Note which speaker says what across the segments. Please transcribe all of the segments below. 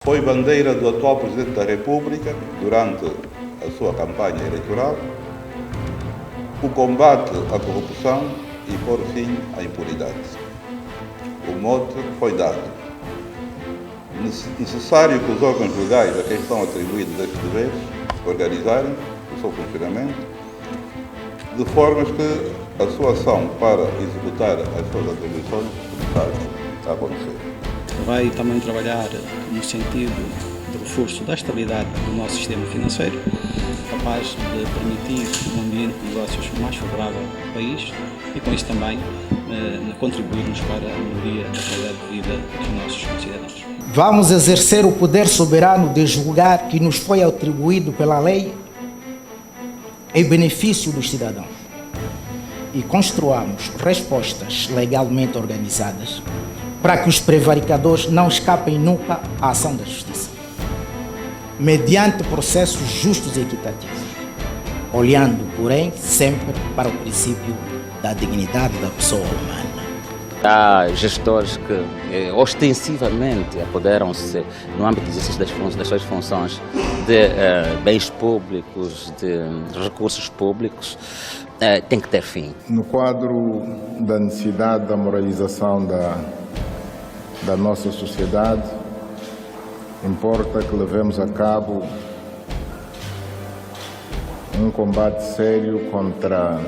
Speaker 1: Foi bandeira do atual Presidente da República durante a sua campanha eleitoral o combate à corrupção e pôr fim à impunidade. O mote foi dado. Necessário que os órgãos legais a quem são atribuídos estes deveres organizarem o seu funcionamento de formas que a sua ação para executar as suas atribuições começasse a acontecer.
Speaker 2: Vai também trabalhar no sentido de reforço da estabilidade do nosso sistema financeiro, capaz de permitir um ambiente de negócios mais favorável ao país e com isso também contribuirmos para a melhoria da qualidade de vida dos nossos cidadãos.
Speaker 3: Vamos exercer o poder soberano de julgar que nos foi atribuído pela lei em benefício dos cidadãos e construamos respostas legalmente organizadas para que os prevaricadores não escapem nunca à ação da justiça, mediante processos justos e equitativos, olhando, porém, sempre para o princípio da dignidade da pessoa humana.
Speaker 4: Há gestores que ostensivamente apoderam-se no âmbito do exercício das suas funções de bens públicos, de recursos públicos, tem que ter fim.
Speaker 5: No quadro da necessidade da moralização da nossa sociedade, importa que levemos a cabo um combate sério contra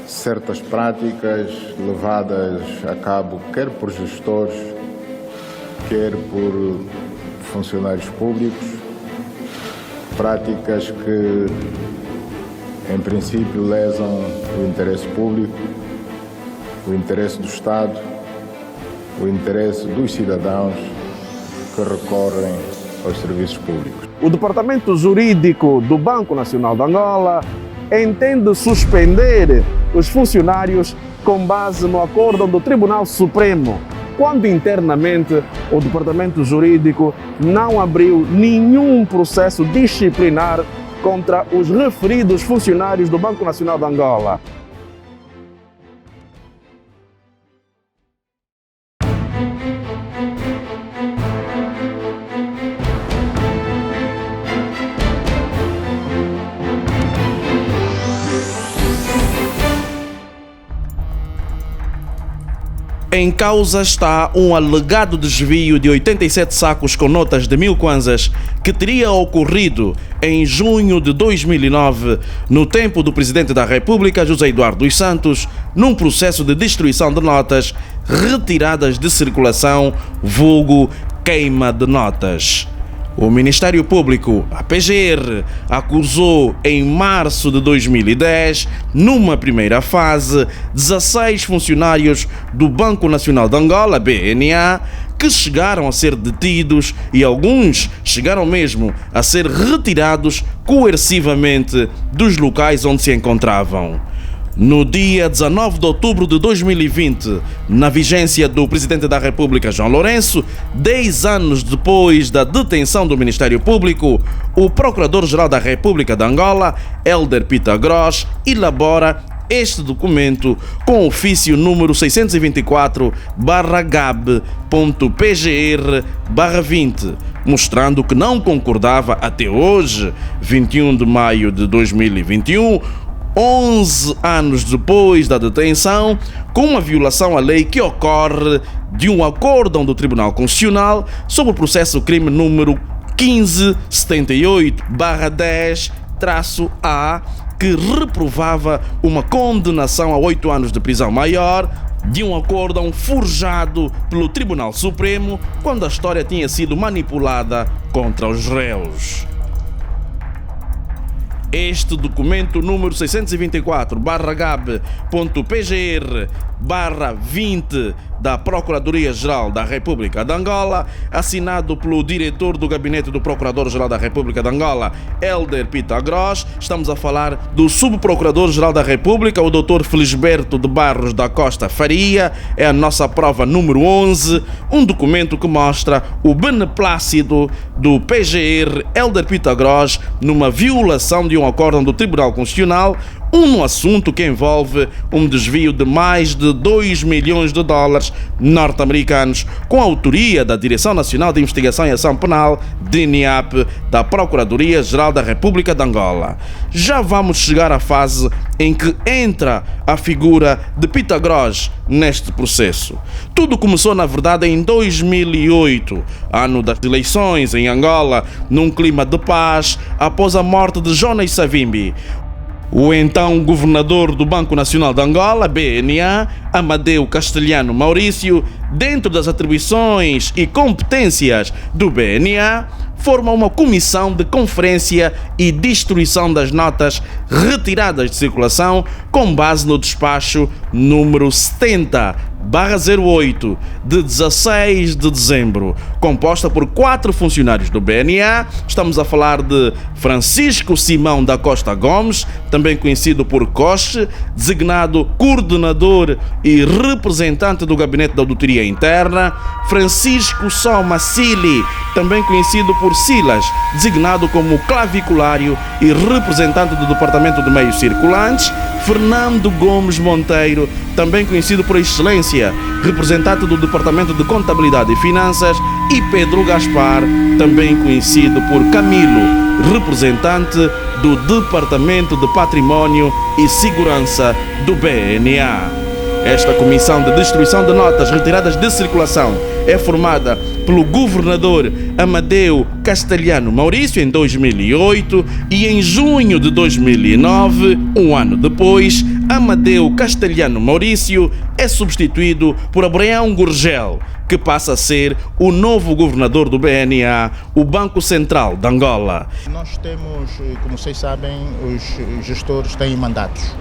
Speaker 5: certas práticas levadas a cabo quer por gestores, quer por funcionários públicos, práticas que em princípio lesam o interesse público, o interesse do Estado, o interesse dos cidadãos que recorrem aos serviços públicos.
Speaker 6: O Departamento Jurídico do Banco Nacional de Angola entende suspender os funcionários com base no acórdão do Tribunal Supremo, quando internamente o Departamento Jurídico não abriu nenhum processo disciplinar contra os referidos funcionários do Banco Nacional de Angola. Em causa está um alegado desvio de 87 sacos com notas de 1000 kwanzas que teria ocorrido em junho de 2009, no tempo do Presidente da República, José Eduardo dos Santos, num processo de destruição de notas retiradas de circulação, vulgo queima de notas. O Ministério Público, a PGR, acusou em março de 2010, numa primeira fase, 16 funcionários do Banco Nacional de Angola, BNA, que chegaram a ser detidos e alguns chegaram mesmo a ser retirados coercivamente dos locais onde se encontravam. No dia 19 de outubro de 2020, na vigência do Presidente da República, João Lourenço, 10 anos depois da detenção do Ministério Público, o Procurador-Geral da República de Angola, Hélder Pitagros, elabora este documento com ofício número 624/GAB.PGR/20, mostrando que não concordava até hoje, 21 de maio de 2021, 11 anos depois da detenção, com uma violação à lei que ocorre de um acórdão do Tribunal Constitucional sobre o processo crime número 1578/10-A, que reprovava uma condenação a 8 anos de prisão maior de um acórdão forjado pelo Tribunal Supremo quando a história tinha sido manipulada contra os réus. Este documento número 624/GAB.PGR/20 da Procuradoria-Geral da República de Angola, assinado pelo diretor do Gabinete do Procurador-Geral da República de Angola, Hélder Pitagros. Estamos a falar do Subprocurador-Geral da República, o Dr. Felisberto de Barros da Costa Faria. É a nossa prova número 11, um documento que mostra o beneplácito do PGR Hélder Pitagros numa violação de um acórdão do Tribunal Constitucional, Um assunto que envolve um desvio de mais de 2 milhões de dólares norte-americanos, com a autoria da Direção Nacional de Investigação e Ação Penal, DINIAP, da Procuradoria-Geral da República de Angola. Já vamos chegar à fase em que entra a figura de Pitagros neste processo. Tudo começou, na verdade, em 2008, ano das eleições em Angola, num clima de paz, após a morte de Jonas Savimbi. O então governador do Banco Nacional de Angola, BNA, Amadeu Castelhano Maurício, dentro das atribuições e competências do BNA, forma uma comissão de conferência e destruição das notas retiradas de circulação com base no despacho número 70/08 de 16 de dezembro, composta por 4 funcionários do BNA. Estamos a falar de Francisco Simão da Costa Gomes, também conhecido por Coche, designado coordenador e representante do Gabinete da Auditoria Interna; Francisco Soma Sili, também conhecido por Silas, designado como claviculário e representante do Departamento de Meios Circulantes; Fernando Gomes Monteiro, também conhecido por Excelência, representante do Departamento de Contabilidade e Finanças; e Pedro Gaspar, também conhecido por Camilo, representante do Departamento de Património e Segurança do BNA. Esta comissão de destruição de notas retiradas de circulação é formada pelo governador Amadeu Castelhano Maurício em 2008 e em junho de 2009, um ano depois, Amadeu Castelhano Maurício é substituído por Abraão Gurgel, que passa a ser o novo governador do BNA, o Banco Central de Angola.
Speaker 7: Nós temos, como vocês sabem, os gestores têm mandatos.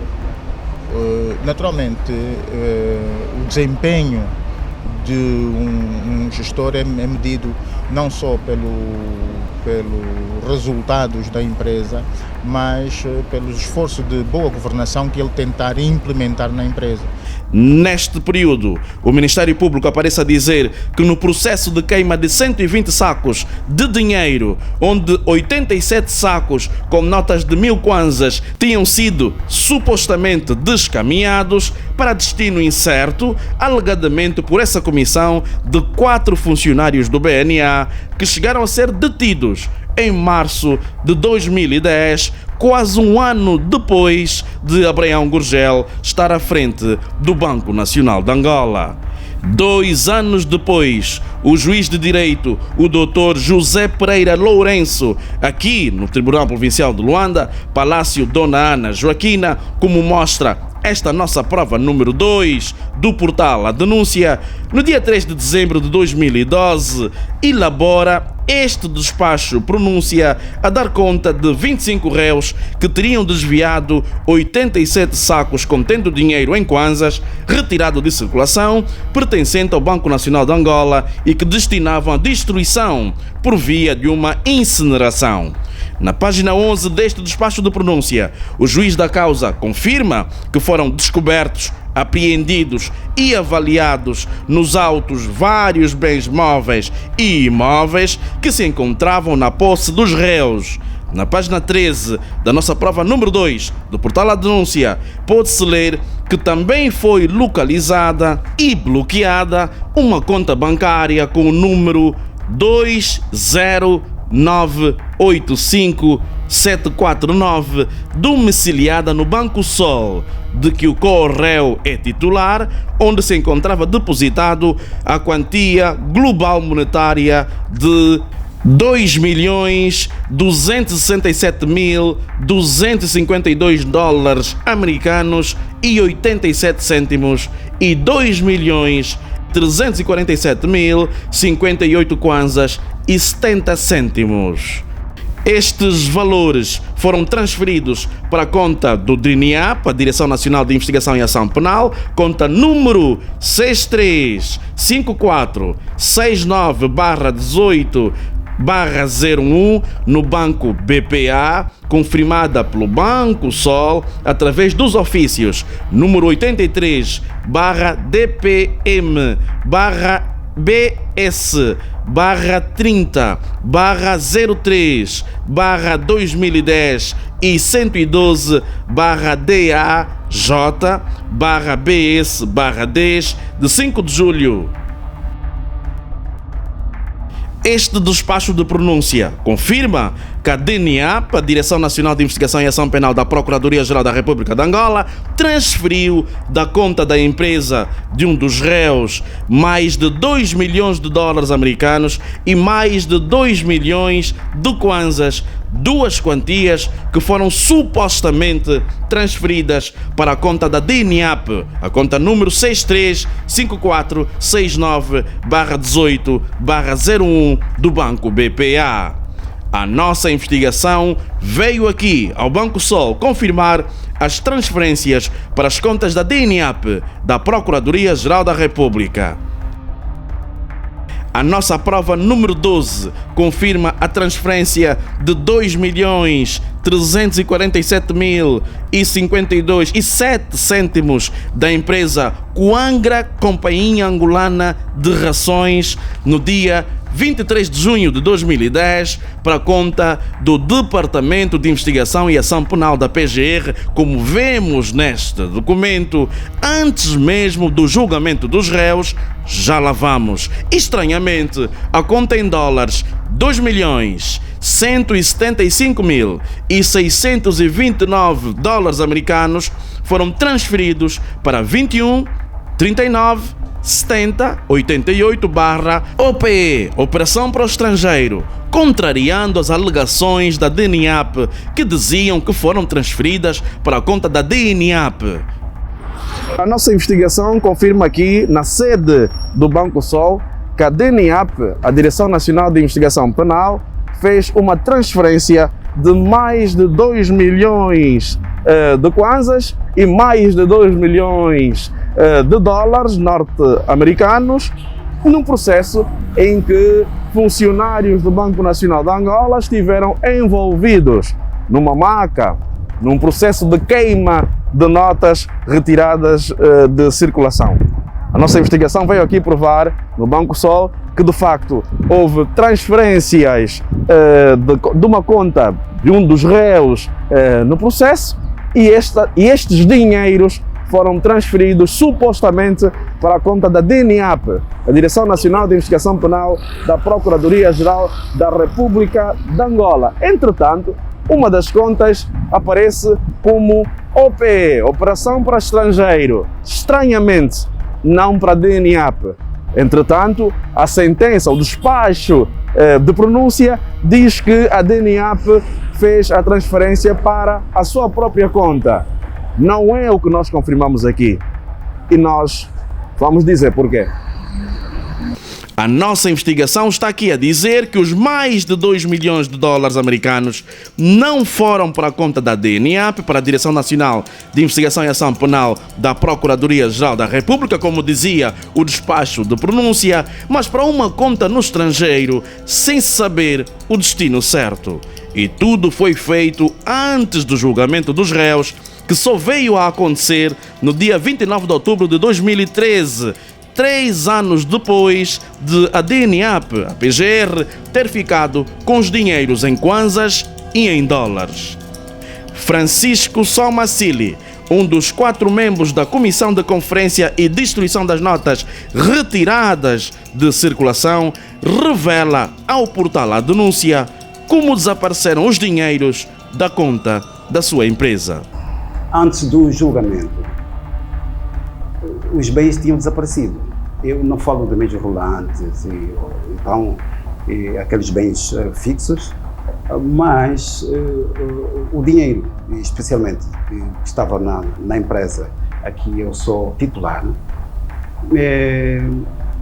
Speaker 7: Naturalmente, o desempenho de um gestor é medido não só pelos resultados da empresa, mas pelos esforços de boa governação que ele tentar implementar na empresa.
Speaker 6: Neste período, o Ministério Público aparece a dizer que no processo de queima de 120 sacos de dinheiro, onde 87 sacos com notas de 1000 kwanzas tinham sido supostamente descaminhados para destino incerto, alegadamente por essa comissão de 4 funcionários do BNA que chegaram a ser detidos em março de 2010, quase um ano depois de Abraão Gurgel estar à frente do Banco Nacional de Angola. 2 anos depois, o juiz de direito, o Dr. José Pereira Lourenço, aqui no Tribunal Provincial de Luanda, Palácio Dona Ana Joaquina, como mostra esta nossa prova número 2 do portal A Denúncia, no dia 3 de dezembro de 2012, elabora este despacho pronúncia a dar conta de 25 réus que teriam desviado 87 sacos contendo dinheiro em kwanzas retirado de circulação, pertencente ao Banco Nacional de Angola e que destinavam à destruição por via de uma incineração. Na página 11 deste despacho de pronúncia, o juiz da causa confirma que foram descobertos, apreendidos e avaliados nos autos vários bens móveis e imóveis que se encontravam na posse dos réus. Na página 13 da nossa prova número 2 do portal A Denúncia, pode-se ler que também foi localizada e bloqueada uma conta bancária com o número 20985-749, domiciliada no Banco Sol, de que o co-réu é titular, onde se encontrava depositado a quantia global monetária de 2.267.252 dólares americanos e 87 cêntimos e 2.347.058 kwanzas e 70 cêntimos. Estes valores foram transferidos para a conta do DINIAP, a Direção Nacional de Investigação e Ação Penal, conta número 635469/18/01 no Banco BPA, confirmada pelo Banco Sol através dos ofícios número 83/DPM/ BS/30/03/2010 e 112/DAJ/BS/10 de 5 de julho. Este despacho de pronúncia confirma que a DNIAP, a Direção Nacional de Investigação e Ação Penal da Procuradoria-Geral da República de Angola, transferiu da conta da empresa de um dos réus mais de 2 milhões de dólares americanos e mais de 2 milhões de kwanzas, duas quantias que foram supostamente transferidas para a conta da DNIAP, a conta número 635469/18/01 do Banco BPA. A nossa investigação veio aqui ao Banco Sol confirmar as transferências para as contas da DNIAP, da Procuradoria-Geral da República. A nossa prova número 12 confirma a transferência de 2.347.052,07 da empresa Coangra Companhia Angolana de Rações no dia 23 de junho de 2010 para a conta do Departamento de Investigação e Ação Penal da PGR, como vemos neste documento, antes mesmo do julgamento dos réus. Já lá vamos. Estranhamente, a conta em dólares 2.175.629 dólares americanos foram transferidos para 21 39 70 88/OPE, Operação para o Estrangeiro, contrariando as alegações da DNIAP que diziam que foram transferidas para a conta da DNIAP. A nossa investigação confirma aqui, na sede do Banco Sol, que a DNIAP, a Direção Nacional de Investigação Penal, fez uma transferência de mais de 2 milhões de kwanzas e mais de 2 milhões de dólares norte-americanos, num processo em que funcionários do Banco Nacional de Angola estiveram envolvidos numa maca, num processo de queima de notas retiradas de circulação. A nossa investigação veio aqui provar, no Banco Sol, que de facto houve transferências de uma conta de um dos réus no processo e estes dinheiros foram transferidos supostamente para a conta da DNIAP, a Direção Nacional de Investigação Penal da Procuradoria-Geral da República de Angola. Entretanto, uma das contas aparece como OPE, Operação para Estrangeiro, estranhamente não para a DNIAP. Entretanto, a sentença, o despacho de pronúncia diz que a DNIAP fez a transferência para a sua própria conta. Não é o que nós confirmamos aqui. E nós vamos dizer porquê. A nossa investigação está aqui a dizer que os mais de 2 milhões de dólares americanos não foram para a conta da DNIAP, para a Direção Nacional de Investigação e Ação Penal da Procuradoria-Geral da República, como dizia o despacho de pronúncia, mas para uma conta no estrangeiro, sem saber o destino certo. E tudo foi feito antes do julgamento dos réus, que só veio a acontecer no dia 29 de outubro de 2013, 3 anos depois de a DNIAP, a PGR, ter ficado com os dinheiros em kwanzas e em dólares. Francisco Somacili, um dos 4 membros da Comissão de Conferência e Distribuição das Notas retiradas de circulação, revela ao portal A Denúncia como desapareceram os dinheiros da conta da sua empresa.
Speaker 8: Antes do julgamento, os bens tinham desaparecido. Eu não falo de bens rolantes, aqueles bens fixos, mas o dinheiro, especialmente, que estava na empresa a que eu sou titular,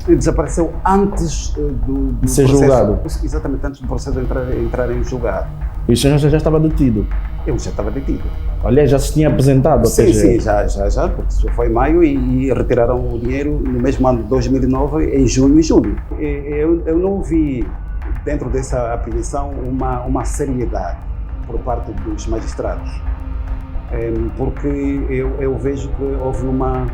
Speaker 8: desapareceu antes do
Speaker 6: ser
Speaker 8: processo,
Speaker 6: julgado.
Speaker 8: Exatamente, antes do processo entrar em julgado.
Speaker 6: E o senhor já estava detido?
Speaker 8: Eu já estava detido.
Speaker 6: Aliás, já se tinha apresentado?
Speaker 8: Sim, já, porque isso foi em maio e retiraram o dinheiro no mesmo ano de 2009, em junho e julho. Eu não vi, dentro dessa apreensão, uma seriedade por parte dos magistrados, porque eu vejo que houve uma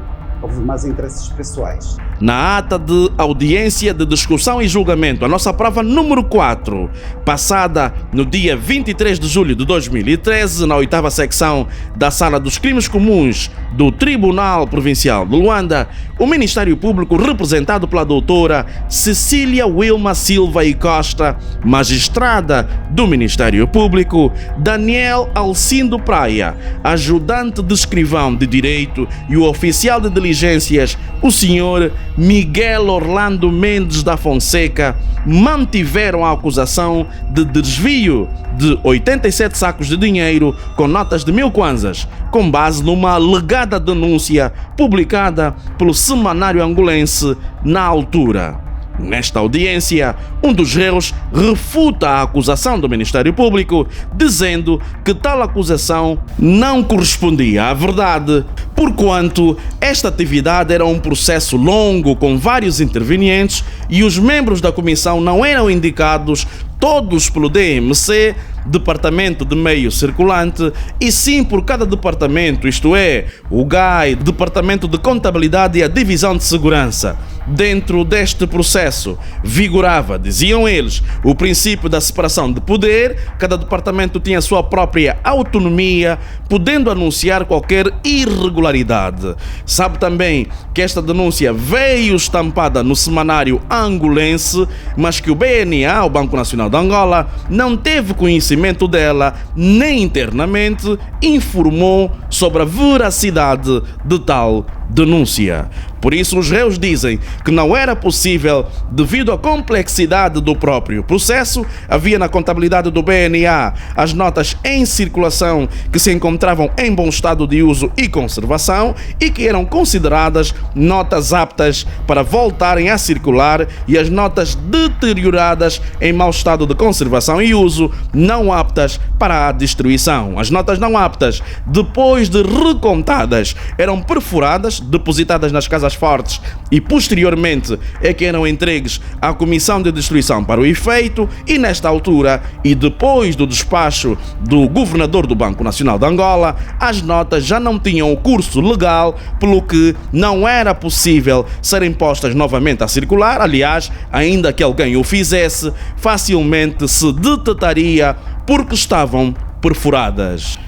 Speaker 8: houve mais interesses pessoais.
Speaker 6: Na ata de audiência de discussão e julgamento, a nossa prova número 4, passada no dia 23 de julho de 2013, na 8ª secção da Sala dos Crimes Comuns do Tribunal Provincial de Luanda, o Ministério Público, representado pela doutora Cecília Wilma Silva e Costa, magistrada do Ministério Público, Daniel Alcindo Praia, ajudante de escrivão de Direito, e o oficial de diligências, o senhor Miguel Orlando Mendes da Fonseca, mantiveram a acusação de desvio de 87 sacos de dinheiro com notas de 1000 kwanzas, com base numa alegada denúncia publicada pelo Semanário Angolense na altura. Nesta audiência, um dos réus refuta a acusação do Ministério Público, dizendo que tal acusação não correspondia à verdade, porquanto esta atividade era um processo longo com vários intervenientes e os membros da comissão não eram indicados todos pelo DMC, Departamento de Meio Circulante, e sim por cada departamento, isto é, o GAI, Departamento de Contabilidade e a Divisão de Segurança. Dentro deste processo vigorava, diziam eles, o princípio da separação de poder. Cada departamento tinha a sua própria autonomia, podendo anunciar qualquer irregularidade. Sabe também que esta denúncia veio estampada no Semanário Angolense, mas que o BNA, o Banco Nacional de Angola, não teve conhecimento dela, nem internamente informou sobre a veracidade de tal denúncia. Por isso, os réus dizem que não era possível, devido à complexidade do próprio processo. Havia na contabilidade do BNA as notas em circulação que se encontravam em bom estado de uso e conservação e que eram consideradas notas aptas para voltarem a circular, e as notas deterioradas em mau estado de conservação e uso não aptas para a destruição. As notas não aptas, depois de recontadas, eram perfuradas, depositadas nas casas fortes e posteriormente é que eram entregues à Comissão de Destruição para o efeito, e nesta altura e depois do despacho do governador do Banco Nacional de Angola, as notas já não tinham o curso legal, pelo que não era possível serem postas novamente a circular. Aliás, ainda que alguém o fizesse, facilmente se detectaria porque estavam perfuradas.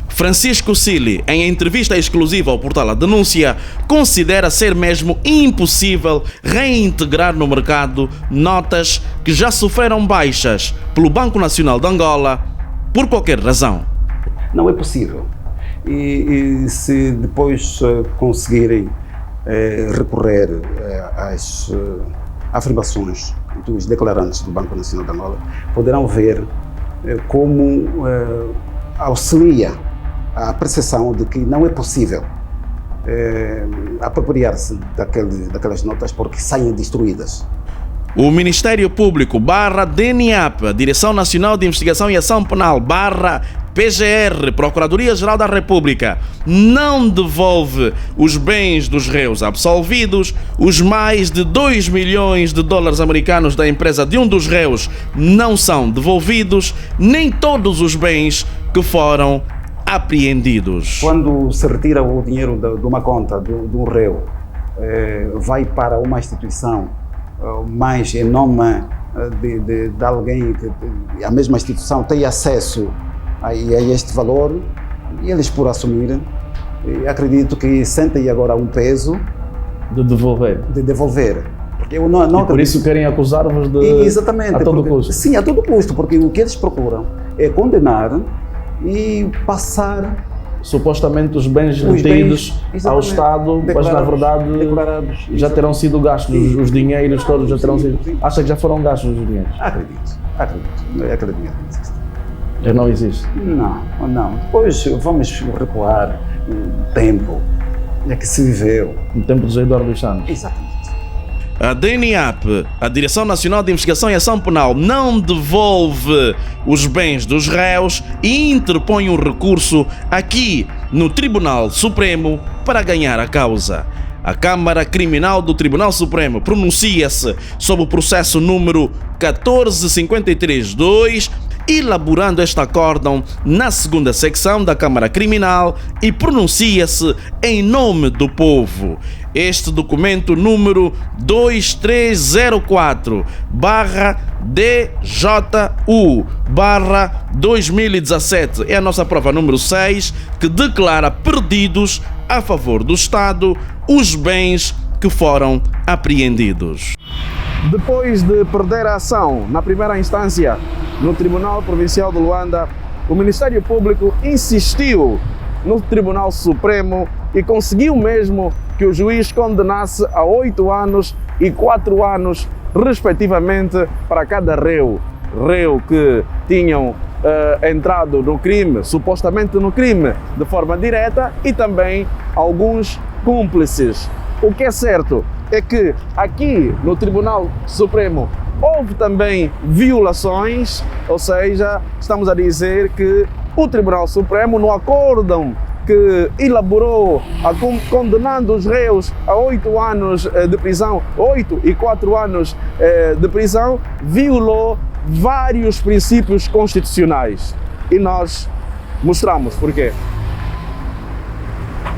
Speaker 6: Francisco Cili, em entrevista exclusiva ao portal A Denúncia, considera ser mesmo impossível reintegrar no mercado notas que já sofreram baixas pelo Banco Nacional de Angola por qualquer razão.
Speaker 8: Não é possível. E se depois conseguirem recorrer às afirmações dos declarantes do Banco Nacional de Angola, poderão ver como auxilia a percepção de que não é possível apropriar-se daquelas notas porque saem destruídas.
Speaker 6: O Ministério Público /DNAP, Direção Nacional de Investigação e Ação Penal PGR, Procuradoria-Geral da República, não devolve os bens dos réus absolvidos. Os mais de 2 milhões de dólares americanos da empresa de um dos réus não são devolvidos, nem todos os bens que foram apreendidos.
Speaker 8: Quando se retira o dinheiro de uma conta de um réu, vai para uma instituição, mas em nome de alguém que a mesma instituição tem acesso a este valor, e eles, por assumir, acredito que sentem agora um peso
Speaker 6: de devolver.
Speaker 8: Porque eu não
Speaker 6: por isso querem acusar-vos de
Speaker 8: exatamente,
Speaker 6: a todo custo.
Speaker 8: Sim, a todo custo, porque o que eles procuram é condenar e passar
Speaker 6: supostamente os bens retidos ao Estado, mas na verdade já terão sido gastos, os dinheiros todos já terão sido. Acha que já foram gastos os dinheiros?
Speaker 8: Acredito. Aquele dinheiro não existe.
Speaker 6: Já não existe?
Speaker 8: Não. Depois vamos recuar no tempo que se viveu.
Speaker 6: No tempo dos Eduardo dos Santos.
Speaker 8: Exatamente.
Speaker 6: A DNAP, a Direção Nacional de Investigação e Ação Penal, não devolve os bens dos réus e interpõe um recurso aqui no Tribunal Supremo para ganhar a causa. A Câmara Criminal do Tribunal Supremo pronuncia-se sobre o processo número 1453-2, elaborando este acórdão na segunda secção da Câmara Criminal, e pronuncia-se em nome do povo. este documento número 2304/DJU/2017. É a nossa prova número 6, que declara perdidos a favor do Estado os bens que foram apreendidos. Depois de perder a ação na primeira instância no Tribunal Provincial de Luanda, o Ministério Público insistiu no Tribunal Supremo e conseguiu mesmo que o juiz condenasse a 8 anos e 4 anos, respectivamente, para cada réu que tinham entrado no crime, supostamente no crime, de forma direta, e também alguns cúmplices. O que é certo é que aqui no Tribunal Supremo houve também violações, ou seja, estamos a dizer que o Tribunal Supremo, no acórdão que elaborou, condenando os réus a 8 anos de prisão, 8 e 4 anos de prisão, violou vários princípios constitucionais. E nós mostramos porquê.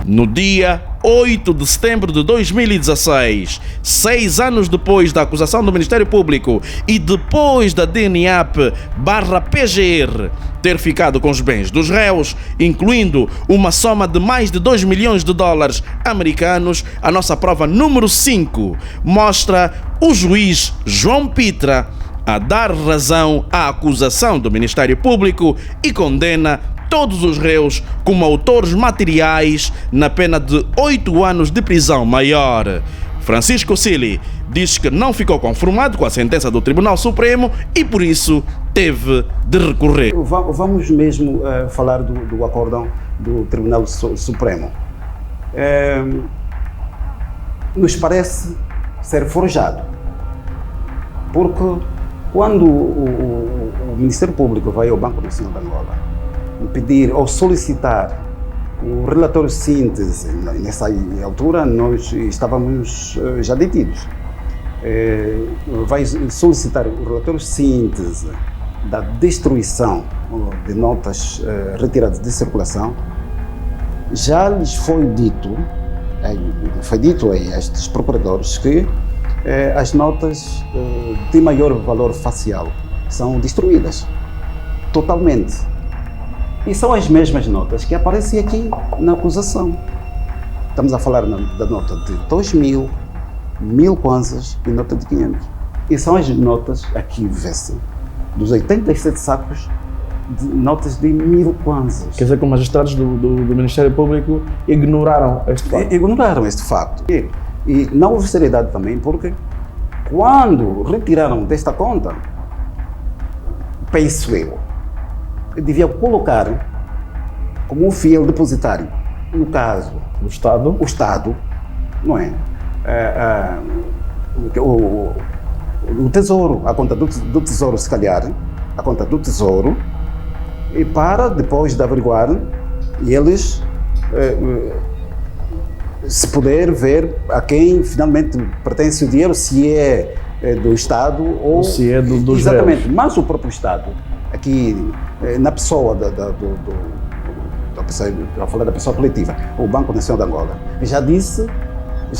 Speaker 6: No dia 8 de setembro de 2016, 6 anos depois da acusação do Ministério Público e depois da DNAP/PGR ter ficado com os bens dos réus, incluindo uma soma de mais de 2 milhões de dólares americanos, a nossa prova número 5 mostra o juiz João Pitra a dar razão à acusação do Ministério Público e condena todos os réus como autores materiais na pena de 8 anos de prisão maior. Francisco Cili diz que não ficou conformado com a sentença do Tribunal Supremo e por isso teve de recorrer.
Speaker 8: Vamos mesmo falar do acórdão do Tribunal Supremo. Nos parece ser forjado, porque quando o Ministério Público vai ao Banco Nacional de Angola pedir ou solicitar o relatório síntese, nessa altura nós estávamos já detidos, vai solicitar o relatório síntese da destruição de notas retiradas de circulação, já lhes foi dito a estes procuradores que as notas de maior valor facial são destruídas totalmente. E são as mesmas notas que aparecem aqui na acusação. Estamos a falar da nota de 2.000, 1.000 kwanzas e nota de 500. E são as notas, aqui vê-se, dos 87 sacos de notas de 1.000 kwanzas.
Speaker 6: Quer dizer que os magistrados do Ministério Público ignoraram este facto?
Speaker 8: Ignoraram este facto. E não houve seriedade também, porque quando retiraram desta conta, penso eu devia colocar como um fiel depositário, no caso, o Estado, não é? O Tesouro, a conta do Tesouro, se calhar, a conta do Tesouro, e para depois de averiguar, eles se puder ver a quem finalmente pertence o dinheiro, se é do Estado ou
Speaker 6: se é dos
Speaker 8: exatamente,
Speaker 6: réus.
Speaker 8: Mas o próprio Estado, aqui na pessoa a falar da pessoa coletiva, o Banco Nacional de Angola, já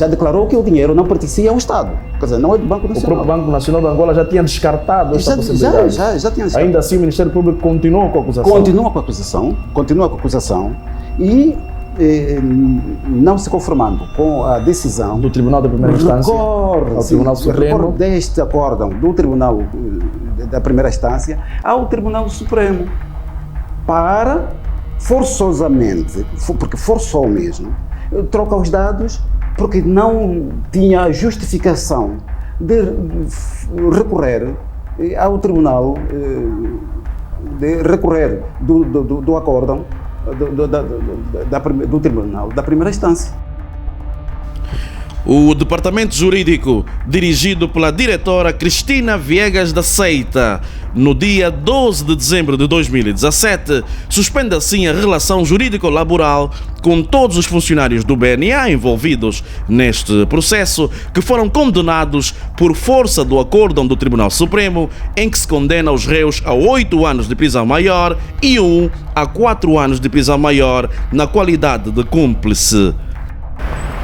Speaker 8: declarou que o dinheiro não pertencia ao Estado, quer dizer, não é do Banco Nacional.
Speaker 6: O próprio Banco Nacional de Angola já tinha descartado esta possibilidade.
Speaker 8: Já tinha descartado.
Speaker 6: Ainda assim o Ministério Público continua com a acusação.
Speaker 8: Continua com a acusação e não se conformando com a decisão
Speaker 6: do Tribunal da Primeira Instância ao Tribunal Supremo,
Speaker 8: deste acórdão do Tribunal da Primeira Instância ao Tribunal Supremo, para forçosamente, porque forçou mesmo, troca os dados, porque não tinha justificação de recorrer ao Tribunal, de recorrer do acórdão do Tribunal da Primeira Instância.
Speaker 6: O Departamento Jurídico, dirigido pela diretora Cristina Viegas da Seita, no dia 12 de dezembro de 2017, suspende assim a relação jurídico-laboral com todos os funcionários do BNA envolvidos neste processo, que foram condenados por força do acórdão do Tribunal Supremo, em que se condena os réus a 8 anos de prisão maior e a 4 anos de prisão maior na qualidade de cúmplice.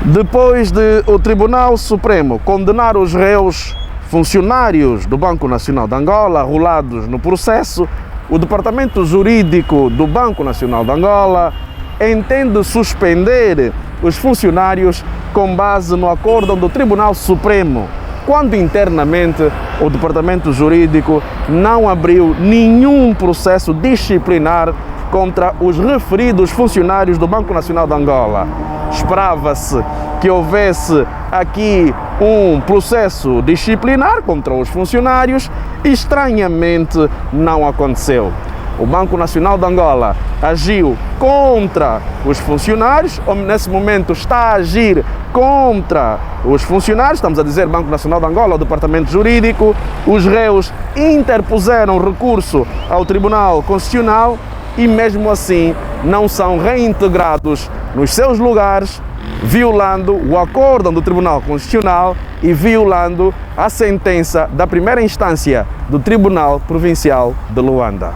Speaker 6: Depois de o Tribunal Supremo condenar os réus funcionários do Banco Nacional de Angola arrolados no processo, o Departamento Jurídico do Banco Nacional de Angola entende suspender os funcionários com base no acórdão do Tribunal Supremo, quando internamente o Departamento Jurídico não abriu nenhum processo disciplinar contra os referidos funcionários do Banco Nacional de Angola. Esperava-se que houvesse aqui um processo disciplinar contra os funcionários e, estranhamente, não aconteceu. O Banco Nacional de Angola agiu contra os funcionários, ou nesse momento está a agir contra os funcionários, estamos a dizer Banco Nacional de Angola, o Departamento Jurídico. Os réus interpuseram recurso ao Tribunal Constitucional e mesmo assim não são reintegrados nos seus lugares, violando o acórdão do Tribunal Constitucional e violando a sentença da primeira instância do Tribunal Provincial de Luanda.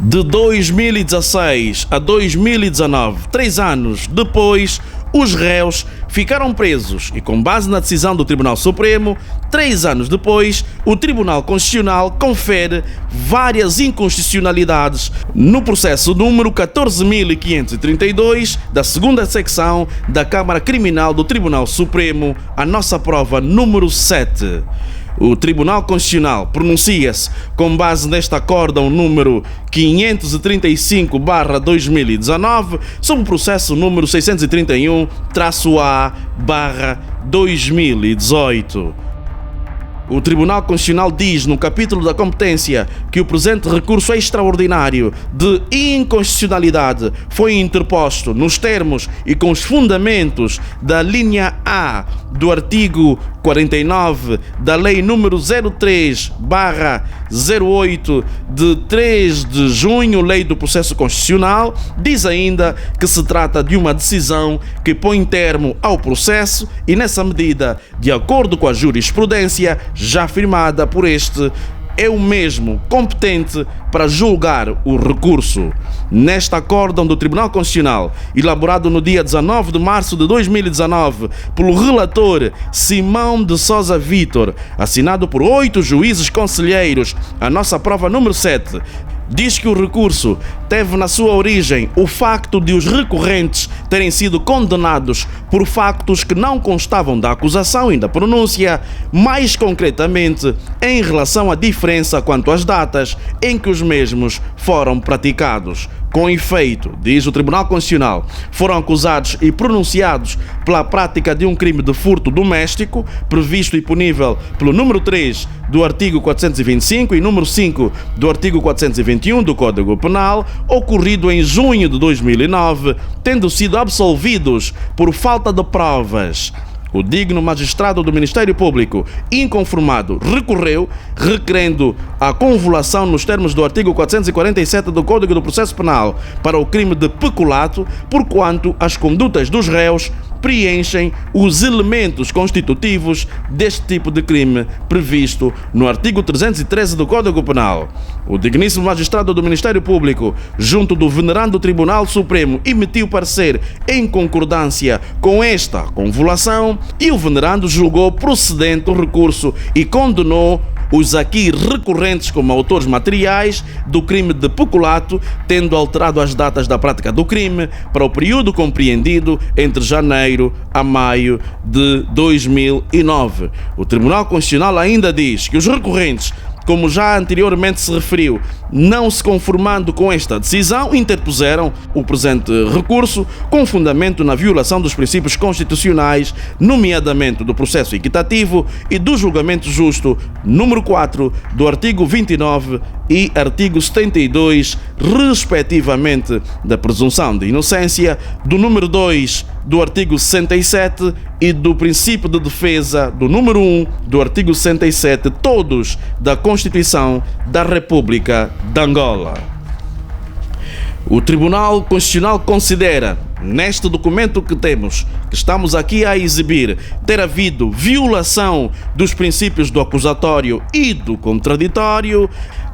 Speaker 6: De 2016 a 2019, 3 anos depois, os réus ficaram presos e, com base na decisão do Tribunal Supremo, 3 anos depois, o Tribunal Constitucional confere várias inconstitucionalidades no processo número 14.532 da segunda secção da Câmara Criminal do Tribunal Supremo, a nossa prova número 7. O Tribunal Constitucional pronuncia-se com base neste acórdão número 535/2019 sobre o processo número 631-A/2018. O Tribunal Constitucional diz no capítulo da competência que o presente recurso extraordinário de inconstitucionalidade foi interposto nos termos e com os fundamentos da linha A do artigo 49 da Lei número 03/08 de 3 de junho, Lei do Processo Constitucional. Diz ainda que se trata de uma decisão que põe termo ao processo e, nessa medida, de acordo com a jurisprudência já firmada por este, é o mesmo competente para julgar o recurso. Neste acórdão do Tribunal Constitucional, elaborado no dia 19 de março de 2019 pelo relator Simão de Sousa Vítor, assinado por 8 juízes conselheiros, a nossa prova número 7, diz que o recurso teve na sua origem o facto de os recorrentes terem sido condenados por factos que não constavam da acusação e da pronúncia, mais concretamente em relação à diferença quanto às datas em que os mesmos foram praticados. Com efeito, diz o Tribunal Constitucional, foram acusados e pronunciados pela prática de um crime de furto doméstico, previsto e punível pelo número 3 do artigo 425 e número 5 do artigo 421 do Código Penal, ocorrido em junho de 2009, tendo sido absolvidos por falta de provas. O digno magistrado do Ministério Público, inconformado, recorreu, requerendo a convolução nos termos do artigo 447 do Código do Processo Penal para o crime de peculato, porquanto as condutas dos réus preenchem os elementos constitutivos deste tipo de crime previsto no artigo 313 do Código Penal. O digníssimo magistrado do Ministério Público, junto do venerando Tribunal Supremo, emitiu parecer em concordância com esta convolução e o venerando julgou procedente o recurso e condenou os aqui recorrentes como autores materiais do crime de peculato, tendo alterado as datas da prática do crime para o período compreendido entre janeiro a maio de 2009. O Tribunal Constitucional ainda diz que os recorrentes, como já anteriormente se referiu, não se conformando com esta decisão, interpuseram o presente recurso com fundamento na violação dos princípios constitucionais, nomeadamente do processo equitativo e do julgamento justo, número 4 do artigo 29 e artigo 72, respectivamente, da presunção de inocência, do número 2 do artigo 67 e do princípio de defesa do número 1 do artigo 67, todos da Constituição da República de Angola. O Tribunal Constitucional considera neste documento que temos, que estamos aqui a exibir, ter havido violação dos princípios do acusatório e do contraditório.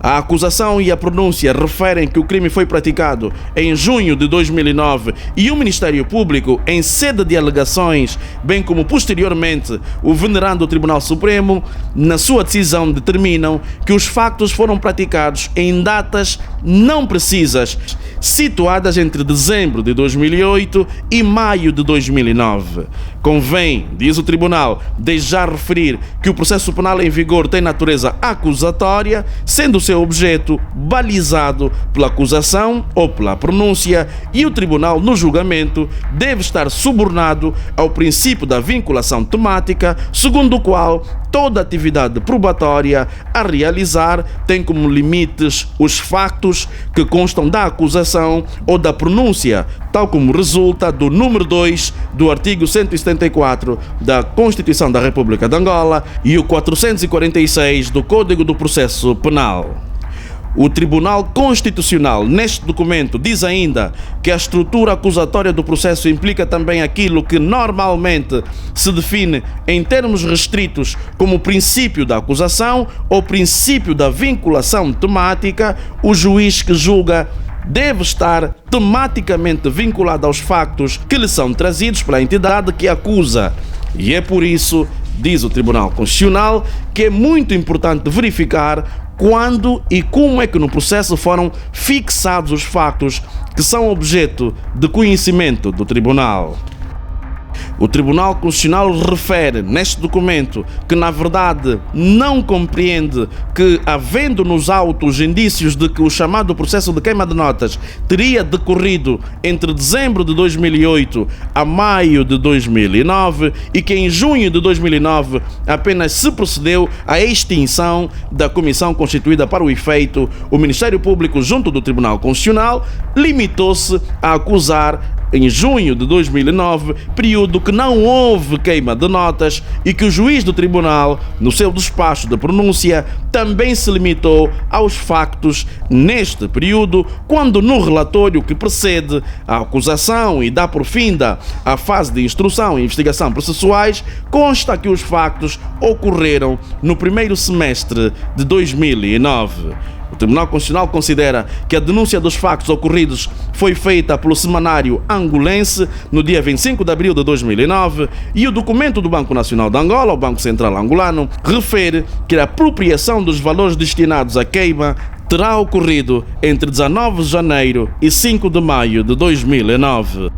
Speaker 6: A acusação e a pronúncia referem que o crime foi praticado em junho de 2009 e o Ministério Público, em sede de alegações, bem como posteriormente o venerando Tribunal Supremo, na sua decisão determinam que os factos foram praticados em datas não precisas, situadas entre dezembro de 2008 e maio de 2009. Convém, diz o Tribunal, desde já referir que o processo penal em vigor tem natureza acusatória, sendo o seu objeto balizado pela acusação ou pela pronúncia, e o Tribunal, no julgamento, deve estar subornado ao princípio da vinculação temática, segundo o qual toda atividade probatória a realizar tem como limites os factos que constam da acusação ou da pronúncia, tal como resulta do número 2 do artigo 174 da Constituição da República de Angola e o 446 do Código do Processo Penal. O Tribunal Constitucional, neste documento, diz ainda que a estrutura acusatória do processo implica também aquilo que normalmente se define em termos restritos como princípio da acusação ou princípio da vinculação temática. O juiz que julga deve estar tematicamente vinculado aos factos que lhe são trazidos pela entidade que acusa. E é por isso, diz o Tribunal Constitucional, que é muito importante verificar quando e como é que no processo foram fixados os factos que são objeto de conhecimento do Tribunal. O Tribunal Constitucional refere neste documento que, na verdade, não compreende que, havendo nos autos indícios de que o chamado processo de queima de notas teria decorrido entre dezembro de 2008 a maio de 2009 e que em junho de 2009 apenas se procedeu à extinção da comissão constituída para o efeito, o Ministério Público, junto do Tribunal Constitucional, limitou-se a acusar em junho de 2009, período que não houve queima de notas, e que o juiz do tribunal, no seu despacho de pronúncia, também se limitou aos factos neste período, quando no relatório que precede a acusação e dá por finda a fase de instrução e investigação processuais, consta que os factos ocorreram no primeiro semestre de 2009. O Tribunal Constitucional considera que a denúncia dos factos ocorridos foi feita pelo semanário angolense no dia 25 de abril de 2009 e o documento do Banco Nacional de Angola, o Banco Central Angolano, refere que a apropriação dos valores destinados à queima terá ocorrido entre 19 de janeiro e 5 de maio de 2009.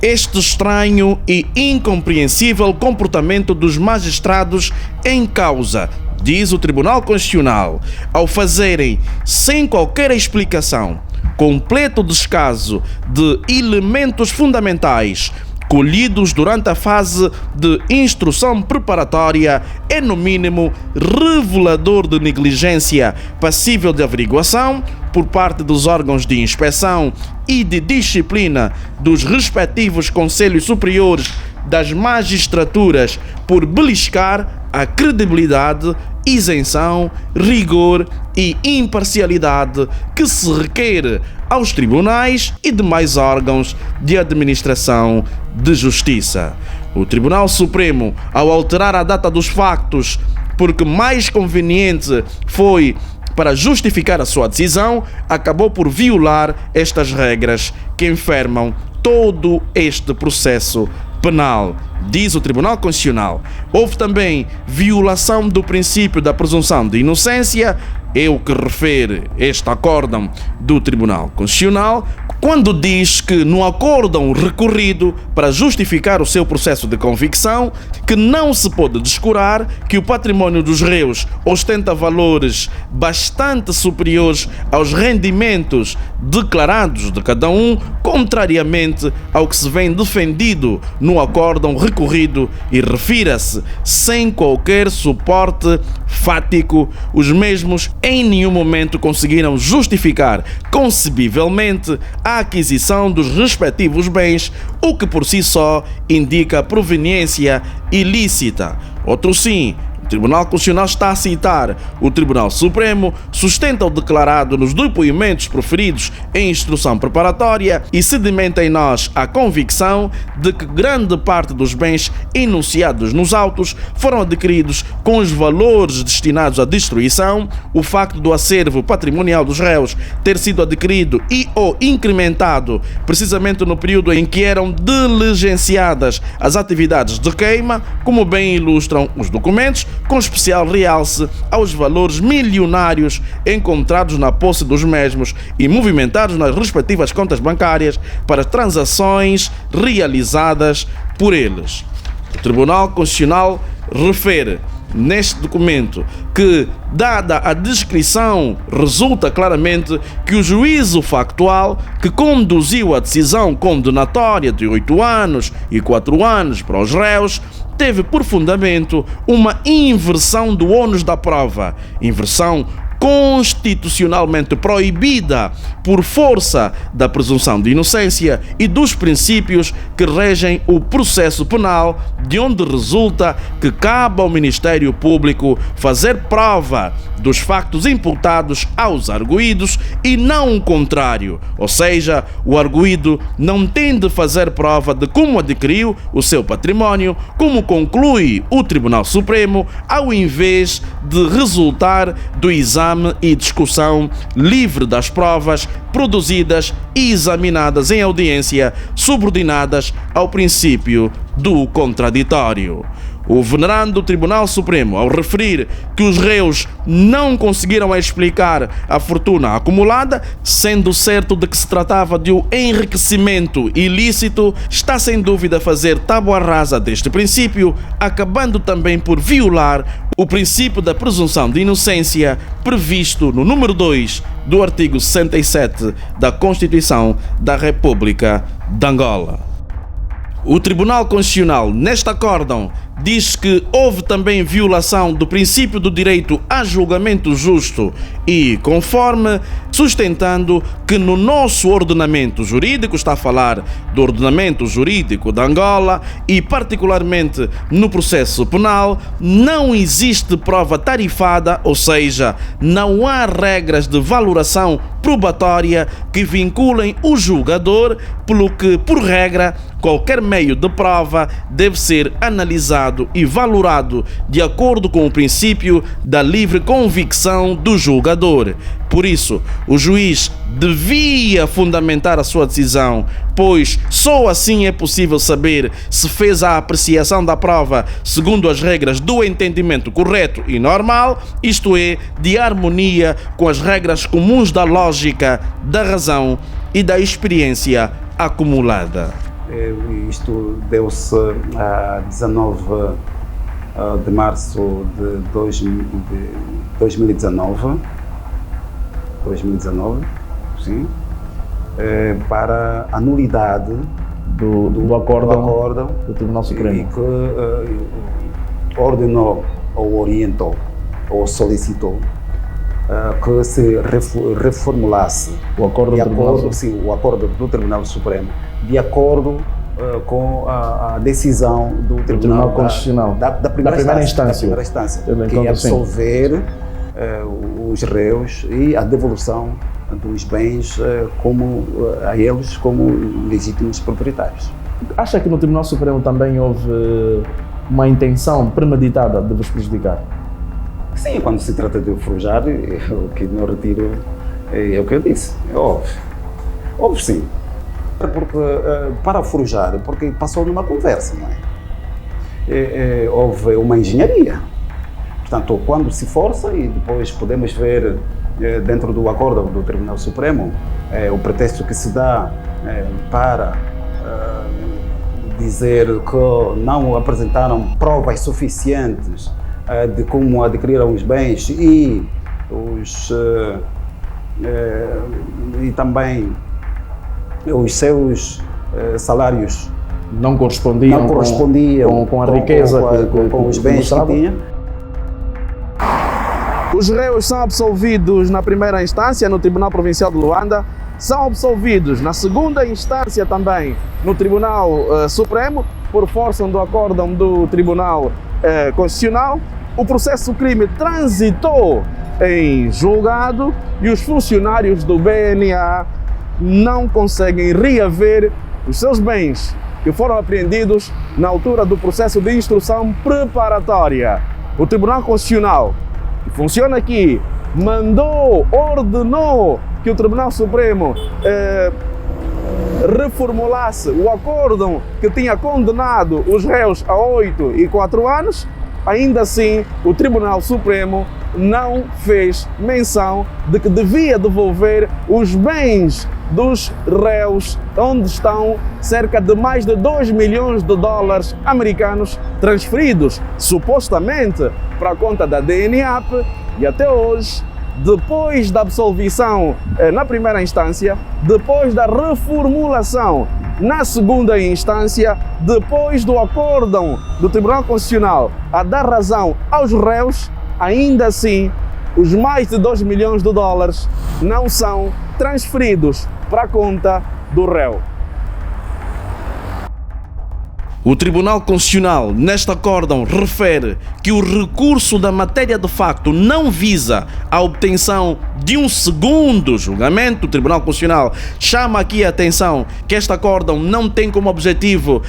Speaker 6: Este estranho e incompreensível comportamento dos magistrados em causa, diz o Tribunal Constitucional, ao fazerem, sem qualquer explicação, completo descaso de elementos fundamentais colhidos durante a fase de instrução preparatória, é no mínimo revelador de negligência passível de averiguação por parte dos órgãos de inspeção e de disciplina dos respectivos conselhos superiores das magistraturas, por beliscar a credibilidade, isenção, rigor e imparcialidade que se requer aos tribunais e demais órgãos de administração de justiça. O Tribunal Supremo, ao alterar a data dos factos, porque mais conveniente foi para justificar a sua decisão, acabou por violar estas regras que enfermam todo este processo penal, diz o Tribunal Constitucional. Houve também violação do princípio da presunção de inocência, é o que refere este acórdão do Tribunal Constitucional, quando diz que no acórdão recorrido para justificar o seu processo de convicção, que não se pode descurar que o património dos réus ostenta valores bastante superiores aos rendimentos declarados de cada um, contrariamente ao que se vem defendido no acórdão recorrido, e refira-se sem qualquer suporte fático, os mesmos em nenhum momento conseguiram justificar concebivelmente a aquisição dos respectivos bens, o que por si só indica proveniência ilícita. Outro sim, O Tribunal Constitucional está a citar o Tribunal Supremo, sustenta o declarado nos depoimentos proferidos em instrução preparatória e sedimenta em nós a convicção de que grande parte dos bens enunciados nos autos foram adquiridos com os valores destinados à destruição, o facto do acervo patrimonial dos réus ter sido adquirido e ou incrementado precisamente no período em que eram diligenciadas as atividades de queima, como bem ilustram os documentos, com especial realce aos valores milionários encontrados na posse dos mesmos e movimentados nas respectivas contas bancárias para transações realizadas por eles. O Tribunal Constitucional refere neste documento que, dada a descrição, resulta claramente que o juízo factual que conduziu a decisão condenatória de 8 anos e 4 anos para os réus teve por fundamento uma inversão do ônus da prova, inversão constitucionalmente proibida por força da presunção de inocência e dos princípios que regem o processo penal, de onde resulta que cabe ao Ministério Público fazer prova dos factos imputados aos arguidos e não o contrário, ou seja, o arguido não tem de fazer prova de como adquiriu o seu património, como conclui o Tribunal Supremo, ao invés de resultar do exame e discussão livre das provas produzidas e examinadas em audiência subordinadas ao princípio do contraditório. O venerando Tribunal Supremo, ao referir que os réus não conseguiram explicar a fortuna acumulada, sendo certo de que se tratava de um enriquecimento ilícito, está sem dúvida a fazer tábua rasa deste princípio, acabando também por violar o princípio da presunção de inocência previsto no número 2 do artigo 67 da Constituição da República de Angola. O Tribunal Constitucional, neste acórdão, diz que houve também violação do princípio do direito a julgamento justo e conforme, sustentando que no nosso ordenamento jurídico, está a falar do ordenamento jurídico de Angola e particularmente no processo penal, não existe prova tarifada, ou seja, não há regras de valoração probatória que vinculem o julgador, pelo que, por regra, qualquer meio de prova deve ser analisado e valorado de acordo com o princípio da livre convicção do julgador. Por isso, o juiz devia fundamentar a sua decisão, pois só assim é possível saber se fez a apreciação da prova segundo as regras do entendimento correto e normal, isto é, de harmonia com as regras comuns da lógica, da razão e da experiência acumulada.
Speaker 8: Isto deu-se a 19 de março de 2019, sim, para a nulidade do acórdão
Speaker 9: do Tribunal Supremo,
Speaker 8: e que ordenou ou orientou ou solicitou que se reformulasse
Speaker 9: o acordo
Speaker 8: do Tribunal Supremo de acordo com a decisão do Tribunal
Speaker 9: Constitucional
Speaker 8: da primeira instância, que é absolver os réus e a devolução dos bens a eles como legítimos proprietários.
Speaker 9: Acha que no Tribunal Supremo também houve uma intenção premeditada de vos prejudicar?
Speaker 8: Sim, quando se trata de forjar, o que não retiro é o que eu disse, é óbvio. Óbvio sim. Porque, para forjar, porque passou numa conversa, não é? Houve uma engenharia. Portanto, quando se força, e depois podemos ver dentro do acordo do Tribunal Supremo, o pretexto que se dá para dizer que não apresentaram provas suficientes de como adquiriram os bens e também os seus salários
Speaker 9: não correspondiam com a riqueza,
Speaker 8: com os bens que tinha.
Speaker 6: Os réus são absolvidos na primeira instância no Tribunal Provincial de Luanda, são absolvidos na segunda instância também no Tribunal Supremo, por força do acórdão do Tribunal Constitucional,
Speaker 9: o processo crime transitou em julgado e os funcionários do BNA não conseguem reaver os seus bens que foram apreendidos na altura do processo de instrução preparatória. O Tribunal Constitucional, que funciona aqui, ordenou que o Tribunal Supremo reformulasse o acórdão que tinha condenado os réus a 8 e 4 anos. Ainda assim, o Tribunal Supremo não fez menção de que devia devolver os bens dos réus, onde estão cerca de mais de 2 milhões de dólares americanos transferidos, supostamente, para a conta da DNAP, e até hoje, depois da absolvição na primeira instância, depois da reformulação na segunda instância, depois do acórdão do Tribunal Constitucional a dar razão aos réus, ainda assim, os mais de 2 milhões de dólares não são transferidos para a conta do réu.
Speaker 6: O Tribunal Constitucional, neste acórdão, refere que o recurso da matéria de facto não visa a obtenção de um segundo julgamento. O Tribunal Constitucional chama aqui a atenção que este acórdão não tem como objetivo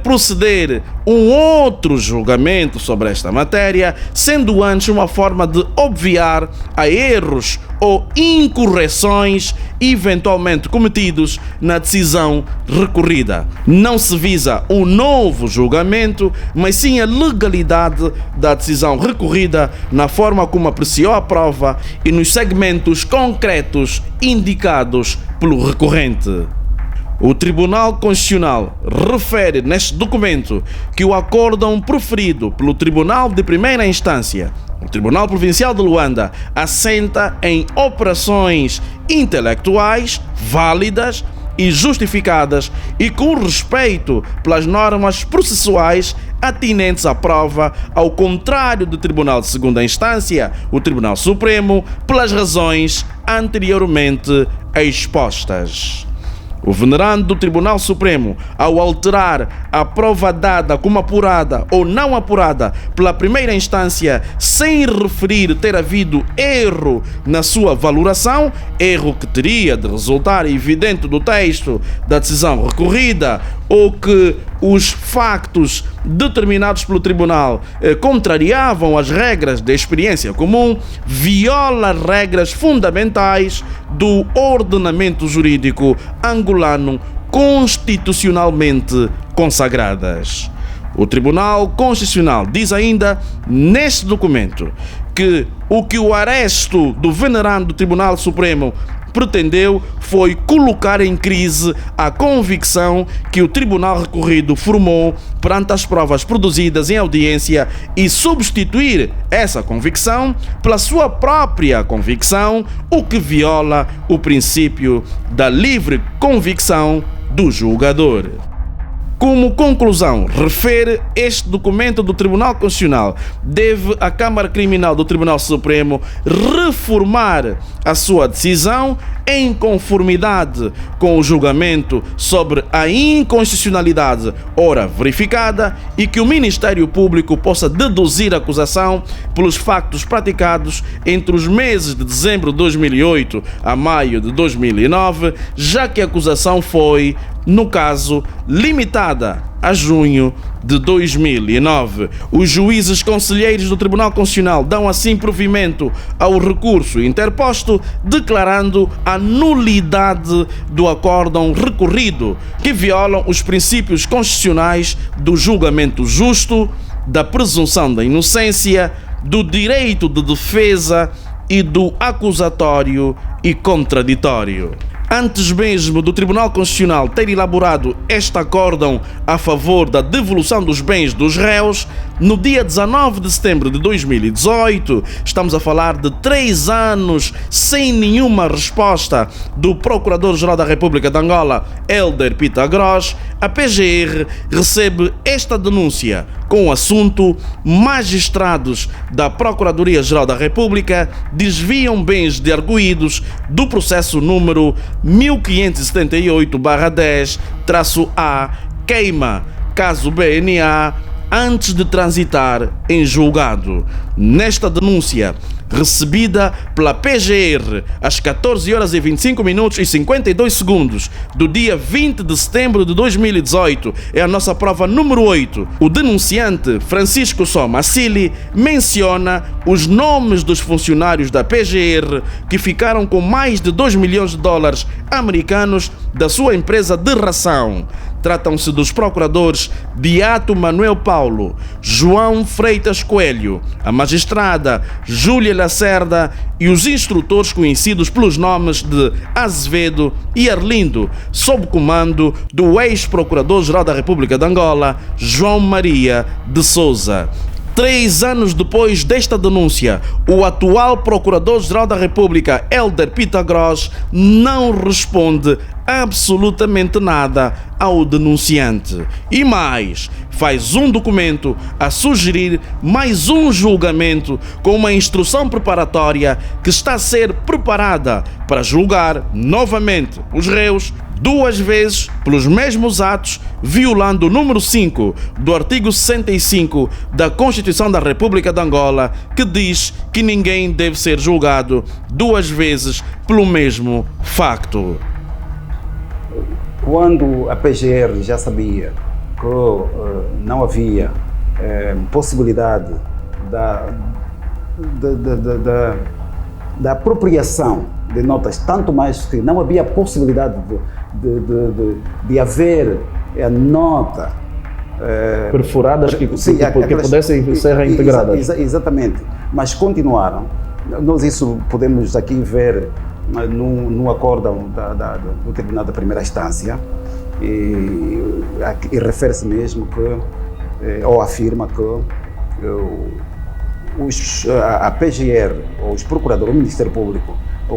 Speaker 6: proceder um outro julgamento sobre esta matéria, sendo antes uma forma de obviar a erros ou incorreções eventualmente cometidos na decisão recorrida. Não se visa um novo julgamento, mas sim a legalidade da decisão recorrida na forma como apreciou a prova e nos segmentos concretos indicados pelo recorrente. O Tribunal Constitucional refere neste documento que o acórdão proferido pelo Tribunal de Primeira Instância, o Tribunal Provincial de Luanda, assenta em operações intelectuais válidas e justificadas e com respeito pelas normas processuais atinentes à prova, ao contrário do Tribunal de Segunda Instância, o Tribunal Supremo, pelas razões anteriormente expostas. O venerando Tribunal Supremo, ao alterar a prova dada como apurada ou não apurada pela primeira instância, sem referir ter havido erro na sua valoração, erro que teria de resultar evidente do texto da decisão recorrida, ou que os factos determinados pelo Tribunal contrariavam as regras da experiência comum, viola as regras fundamentais do ordenamento jurídico angolano constitucionalmente consagradas. O Tribunal Constitucional diz ainda neste documento que o aresto do venerando Tribunal Supremo pretendeu foi colocar em crise a convicção que o tribunal recorrido formou perante as provas produzidas em audiência e substituir essa convicção pela sua própria convicção, o que viola o princípio da livre convicção do julgador. Como conclusão, refere este documento do Tribunal Constitucional, deve a Câmara Criminal do Tribunal Supremo reformar a sua decisão em conformidade com o julgamento sobre a inconstitucionalidade ora verificada e que o Ministério Público possa deduzir a acusação pelos factos praticados entre os meses de dezembro de 2008 a maio de 2009, já que a acusação foi, no caso, limitada a junho de 2009. Os juízes conselheiros do Tribunal Constitucional dão assim provimento ao recurso interposto, declarando a nulidade do acórdão recorrido, que violam os princípios constitucionais do julgamento justo, da presunção da inocência, do direito de defesa e do acusatório e contraditório. Antes mesmo do Tribunal Constitucional ter elaborado este acórdão a favor da devolução dos bens dos réus, no dia 19 de setembro de 2018, estamos a falar de 3 anos sem nenhuma resposta do Procurador-Geral da República de Angola, Hélder Pitagros, a PGR recebe esta denúncia com o assunto: magistrados da Procuradoria-Geral da República desviam bens de arguidos do processo número 1578/10-A, queima, caso BNA, antes de transitar em julgado. Nesta denúncia, recebida pela PGR às 14 horas e 25 minutos e 52 segundos do dia 20 de setembro de 2018, é a nossa prova número 8. O denunciante Francisco Soma Assili menciona os nomes dos funcionários da PGR que ficaram com mais de 2 milhões de dólares americanos da sua empresa de ração. Tratam-se dos procuradores Beato Manuel Paulo, João Freitas Coelho, a magistrada Júlia Lacerda e os instrutores conhecidos pelos nomes de Azevedo e Arlindo, sob comando do ex-procurador-geral da República de Angola, João Maria de Souza. 3 anos depois desta denúncia, o atual Procurador-Geral da República, Hélder Pitagros, não responde absolutamente nada ao denunciante. E mais, faz um documento a sugerir mais um julgamento com uma instrução preparatória que está a ser preparada para julgar novamente os réus 2 vezes pelos mesmos atos, violando o número 5 do artigo 65 da Constituição da República de Angola, que diz que ninguém deve ser julgado 2 vezes pelo mesmo facto.
Speaker 8: Quando a PGR já sabia que não havia possibilidade da apropriação de notas, tanto mais que não havia possibilidade de haver a nota
Speaker 9: perfuradas que pudessem ser reintegradas.
Speaker 8: Exatamente, mas continuaram. Nós isso podemos aqui ver no acórdão do Tribunal da Primeira Instância e refere-se mesmo que, ou afirma que a PGR, ou os procuradores, o Ministério Público,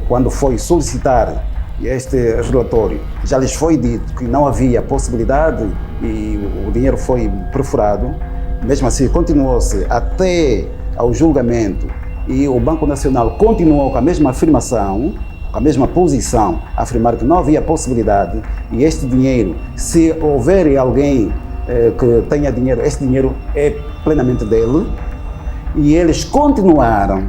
Speaker 8: quando foi solicitar este relatório, já lhes foi dito que não havia possibilidade e o dinheiro foi perfurado. Mesmo assim, continuou-se até ao julgamento e o Banco Nacional continuou com a mesma afirmação, com a mesma posição, a afirmar que não havia possibilidade e este dinheiro, se houver alguém que tenha dinheiro, este dinheiro é plenamente dele. E eles continuaram,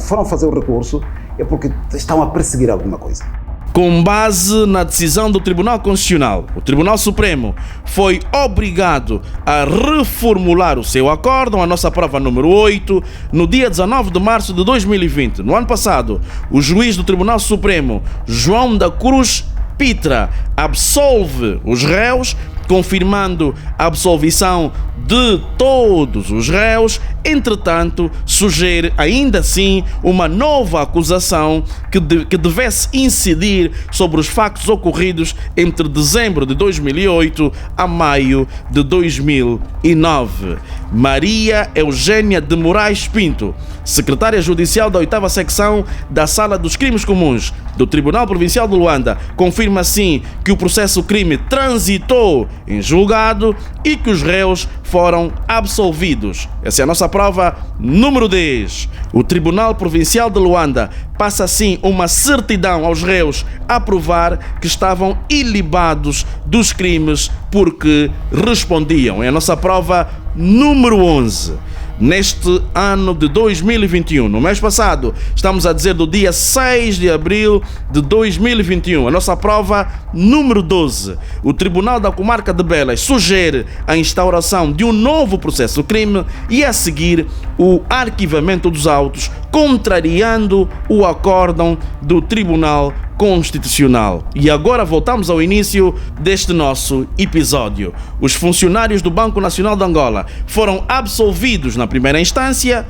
Speaker 8: foram fazer o recurso, é porque estão a perseguir alguma coisa.
Speaker 6: Com base na decisão do Tribunal Constitucional, o Tribunal Supremo foi obrigado a reformular o seu acórdão, a nossa prova número 8, no dia 19 de março de 2020. No ano passado, o juiz do Tribunal Supremo, João da Cruz Pitra, absolve os réus, confirmando a absolvição de todos os réus. Entretanto, sugere ainda assim uma nova acusação que devesse incidir sobre os factos ocorridos entre dezembro de 2008 a maio de 2009. Maria Eugênia de Moraes Pinto, secretária judicial da 8ª secção da Sala dos Crimes Comuns do Tribunal Provincial de Luanda, confirma assim que o processo-crime transitou em julgado e que os réus foram absolvidos. Essa é a nossa prova número 10. O Tribunal Provincial de Luanda passa assim uma certidão aos réus a provar que estavam ilibados dos crimes porque respondiam. É a nossa prova número 11. Neste ano de 2021, no mês passado, estamos a dizer do dia 6 de abril de 2021, a nossa prova número 12. O Tribunal da Comarca de Belas sugere a instauração de um novo processo-crime e a seguir o arquivamento dos autos, contrariando o acórdão do Tribunal Constitucional. E agora voltamos ao início deste nosso episódio. Os funcionários do Banco Nacional de Angola foram absolvidos na primeira instância,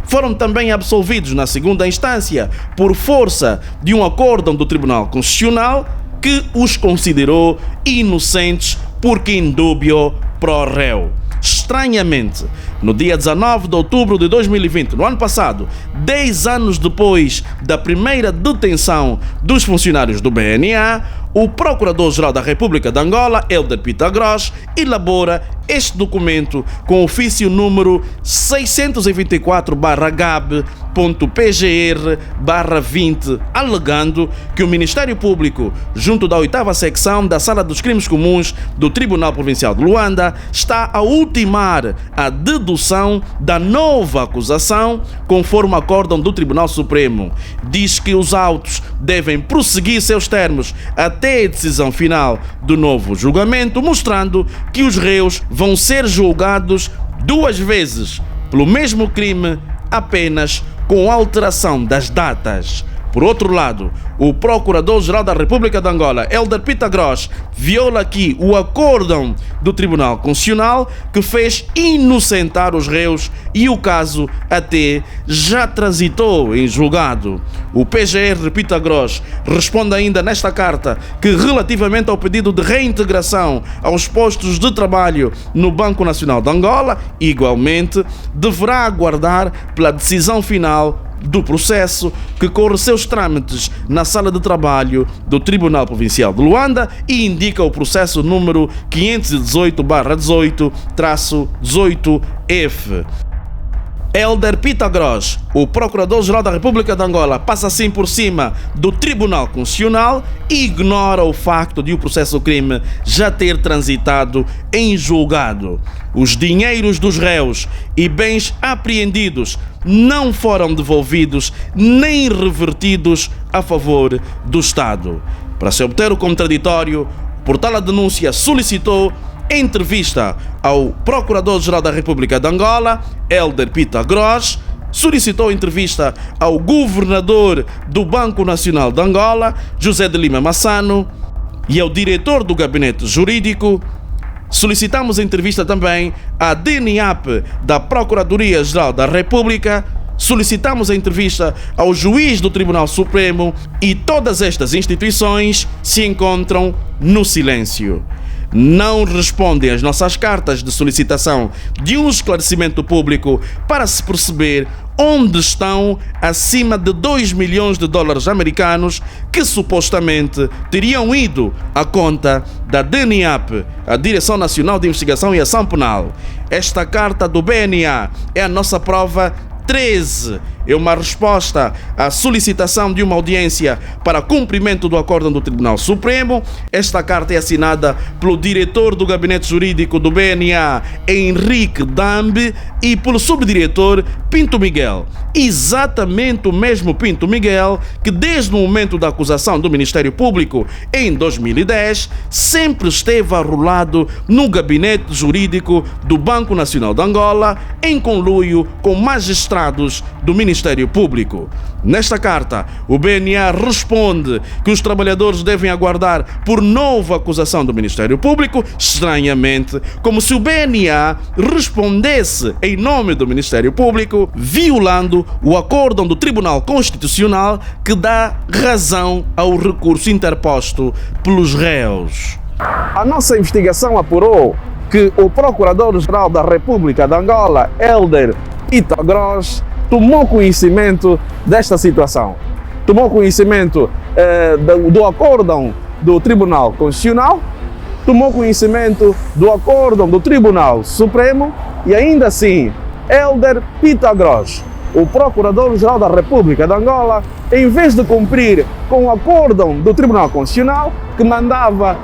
Speaker 6: foram também absolvidos na segunda instância por força de um acórdão do Tribunal Constitucional que os considerou inocentes porque indúbio pro réu. Estranhamente, no dia 19 de outubro de 2020, no ano passado, 10 anos depois da primeira detenção dos funcionários do BNA, o Procurador-Geral da República de Angola, Hélder Pitagros, elabora este documento com ofício número 624/GAB.PGR/20, alegando que o Ministério Público, junto da 8ª secção da Sala dos Crimes Comuns do Tribunal Provincial de Luanda, está a ultimar a dedução da nova acusação conforme acórdão do Tribunal Supremo. Diz que os autos devem prosseguir seus termos até a decisão final do novo julgamento, mostrando que os réus vão ser julgados 2 vezes pelo mesmo crime, apenas com alteração das datas. Por outro lado, o Procurador-Geral da República de Angola, Hélder Pitagros, viola aqui o acórdão do Tribunal Constitucional que fez inocentar os réus e o caso até já transitou em julgado. O PGR Pitagros responde ainda nesta carta que, relativamente ao pedido de reintegração aos postos de trabalho no Banco Nacional de Angola, igualmente deverá aguardar pela decisão final do processo que corre seus trâmites na sala de trabalho do Tribunal Provincial de Luanda e indica o processo número 518/18-18F. Hélder Pitagros, o Procurador-Geral da República de Angola, passa assim por cima do Tribunal Constitucional e ignora o facto de o processo-crime já ter transitado em julgado. Os dinheiros dos réus e bens apreendidos não foram devolvidos nem revertidos a favor do Estado. Para se obter o contraditório, o portal A Denúncia solicitou entrevista ao Procurador-Geral da República de Angola, Hélder Pitagros, solicitou entrevista ao Governador do Banco Nacional de Angola, José de Lima Massano, e ao Diretor do Gabinete Jurídico. Solicitamos entrevista também à DNAP da Procuradoria-Geral da República, solicitamos a entrevista ao Juiz do Tribunal Supremo e todas estas instituições se encontram no silêncio. Não respondem às nossas cartas de solicitação de um esclarecimento público para se perceber onde estão acima de 2 milhões de dólares americanos que supostamente teriam ido à conta da DNAP, a Direção Nacional de Investigação e Ação Penal. Esta carta do BNA é a nossa prova 13. É uma resposta à solicitação de uma audiência para cumprimento do acórdão do Tribunal Supremo. Esta carta é assinada pelo diretor do Gabinete Jurídico do BNA, Henrique Dambe, e pelo subdiretor Pinto Miguel. Exatamente o mesmo Pinto Miguel que, desde o momento da acusação do Ministério Público em 2010, sempre esteve arrolado no Gabinete Jurídico do Banco Nacional de Angola, em conluio com magistrados do Ministério Público. Nesta carta, o BNA responde que os trabalhadores devem aguardar por nova acusação do Ministério Público, estranhamente, como se o BNA respondesse em nome do Ministério Público, violando o acórdão do Tribunal Constitucional que dá razão ao recurso interposto pelos réus.
Speaker 9: A nossa investigação apurou que o Procurador-Geral da República de Angola, Hélder Pitagros, tomou conhecimento desta situação. Tomou conhecimento do acórdão do Tribunal Constitucional, tomou conhecimento do acórdão do Tribunal Supremo e ainda assim, Hélder Pitagros, o Procurador-Geral da República de Angola, em vez de cumprir com o acórdão do Tribunal Constitucional, que mandava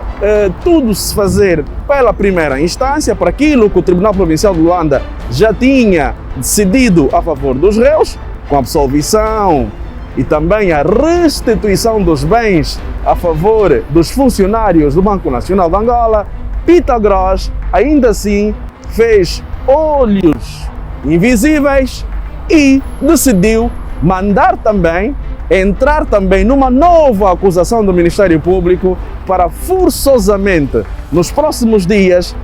Speaker 9: tudo se fazer pela primeira instância, para aquilo que o Tribunal Provincial de Luanda já tinha decidido a favor dos réus, com a absolvição e também a restituição dos bens a favor dos funcionários do Banco Nacional de Angola, Pitagros ainda assim fez olhos invisíveis e decidiu mandar também, entrar também numa nova acusação do Ministério Público para forçosamente, nos próximos dias,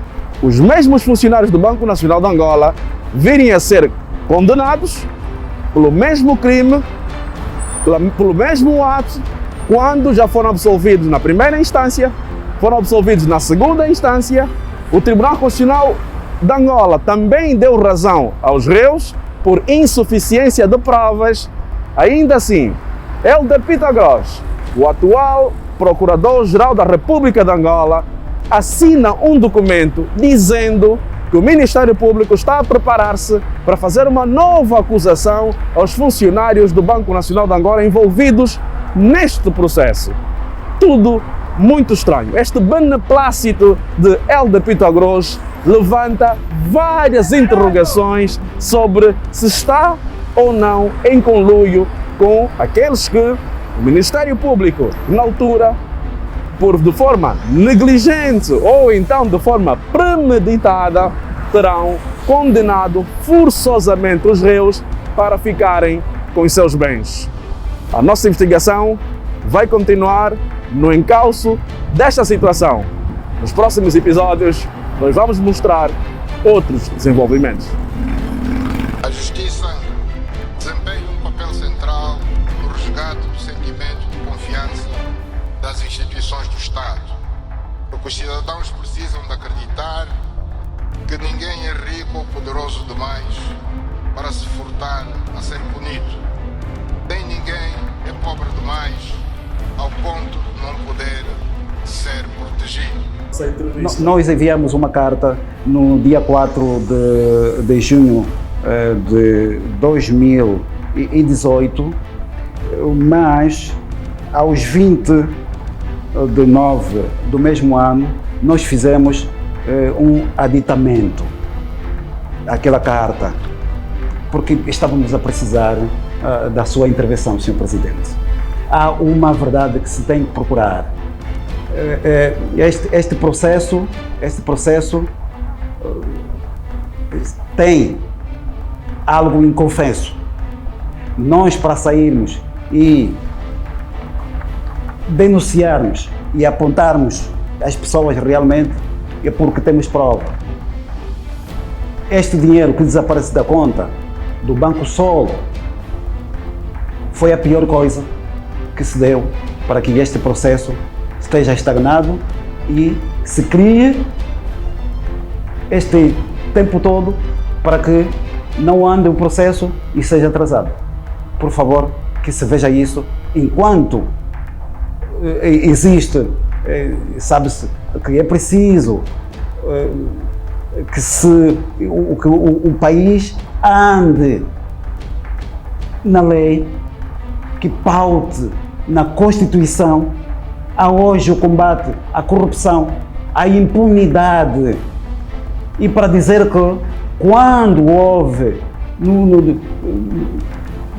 Speaker 9: os mesmos funcionários do Banco Nacional de Angola virem a ser condenados pelo mesmo crime, pelo mesmo ato, quando já foram absolvidos na primeira instância, foram absolvidos na segunda instância. O Tribunal Constitucional de Angola também deu razão aos réus por insuficiência de provas. Ainda assim, Hélder Pitagros, o atual Procurador-Geral da República de Angola assina um documento dizendo que o Ministério Público está a preparar-se para fazer uma nova acusação aos funcionários do Banco Nacional de Angola envolvidos neste processo. Tudo muito estranho. Este beneplácito de Hélder Pitagros levanta várias interrogações sobre se está ou não em conluio com aqueles que o Ministério Público, na altura, de forma negligente ou então de forma premeditada, terão condenado forçosamente os réus para ficarem com os seus bens. A nossa investigação vai continuar no encalço desta situação. Nos próximos episódios, nós vamos mostrar outros desenvolvimentos.
Speaker 5: A justiça desempenha um papel central no resgate do sentimento de confiança das instituições do Estado, porque os cidadãos precisam de acreditar que ninguém é rico ou poderoso demais para se furtar a ser punido. Nem ninguém é pobre demais ao ponto de não poder ser protegido.
Speaker 8: Nós enviamos uma carta no dia 4 de junho de 2018, mas aos 20 de 9 do mesmo ano nós fizemos um aditamento àquela carta, porque estávamos a precisar da sua intervenção, Sr. Presidente. Há uma verdade que se tem que procurar. Este processo tem algo inconfesso. Nós, para sairmos e denunciarmos e apontarmos as pessoas realmente, é porque temos prova. Este dinheiro que desaparece da conta do Banco Solo foi a pior coisa que se deu para que este processo esteja estagnado e se crie este tempo todo para que não ande o processo e seja atrasado. Por favor, que se veja isso enquanto existe, sabe-se que é preciso que o país ande na lei, que paute na Constituição. Há hoje o combate à corrupção, à impunidade. E para dizer que quando houve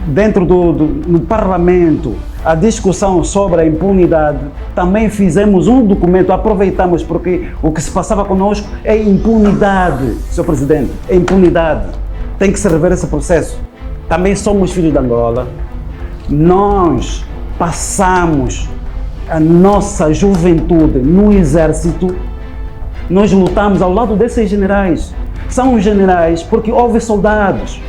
Speaker 8: dentro do Parlamento a discussão sobre a impunidade, também fizemos um documento, aproveitamos, porque o que se passava conosco é impunidade, Sr. Presidente, é impunidade. Tem que se rever esse processo. Também somos filhos de Angola. Nós passamos a nossa juventude no exército. Nós lutamos ao lado desses generais. São generais porque houve soldados.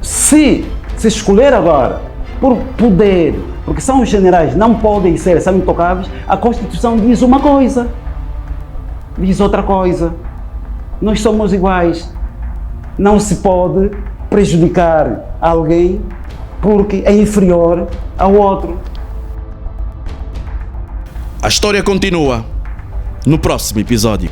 Speaker 8: Se escolher agora por poder, porque são os generais, não podem ser, são intocáveis, a Constituição diz uma coisa, diz outra coisa. Nós somos iguais. Não se pode prejudicar alguém porque é inferior ao outro.
Speaker 6: A história continua no próximo episódio.